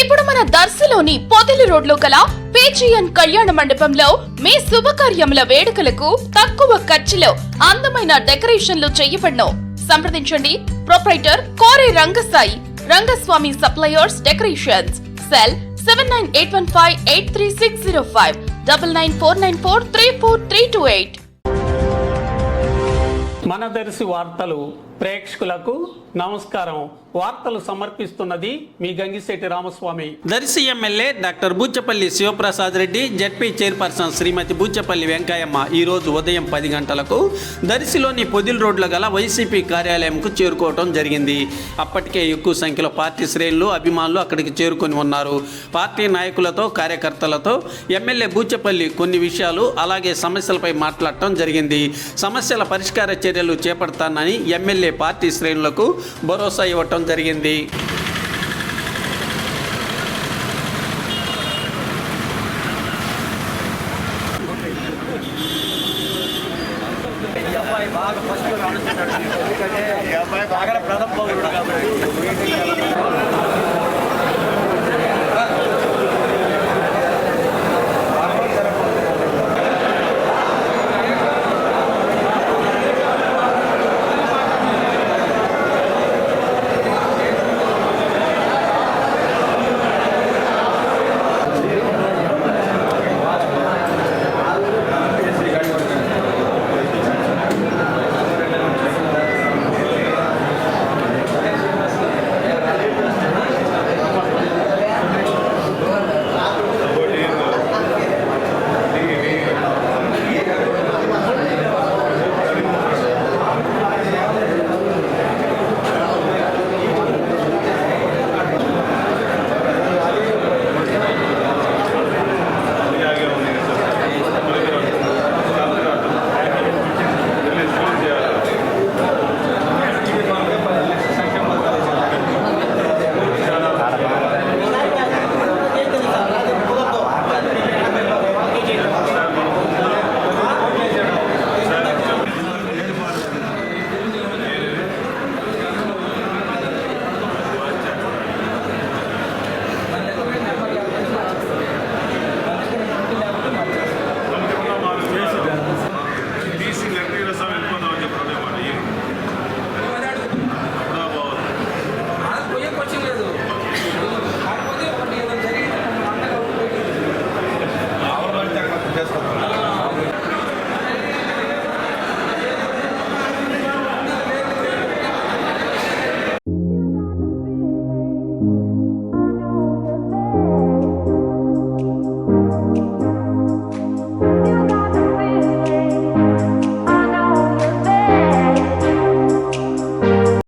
ఇప్పుడు మన దర్శిలోని పొదిలి రోడ్లో గల పేజియన్ కళ్యాణ మండపంలో మీ శుభకార్యముల వేడుకలకు తక్కువ ఖర్చులో అందమైన డెకరేషన్లు చేయబడను. సంప్రదించండి proprietor Kore Rangasai Rangaswamy suppliers decorations. Cell 78158360 9949434328. మన దర్శి వార్తలు ప్రేక్షకులకు నమస్కారం. వార్తలు సమర్పిస్తున్నది మీ Gangisetti Ramaswamy. Darsi MLA doctor Buchepalli Sivaprasad Reddy, ZP chairperson Shrimati Buchepalli Venkayamma ఈరోజు ఉదయం 10 గంటలకు దర్శిలోని పొదిలి రోడ్ల గల వైసీపీ కార్యాలయంకు చేరుకోవడం జరిగింది. అప్పటికే ఎక్కువ సంఖ్యలో పార్టీ శ్రేణులు, అభిమానులు అక్కడికి చేరుకొని ఉన్నారు. పార్టీ నాయకులతో, కార్యకర్తలతో ఎమ్మెల్యే బూచపల్లి కొన్ని విషయాలు అలాగే సమస్యలపై మాట్లాడటం జరిగింది. సమస్యల పరిష్కార చర్యలు చేపడతానని ఎమ్మెల్యే పార్టీ శ్రేణులకు భరోసా ఇవ్వటం జరిగింది.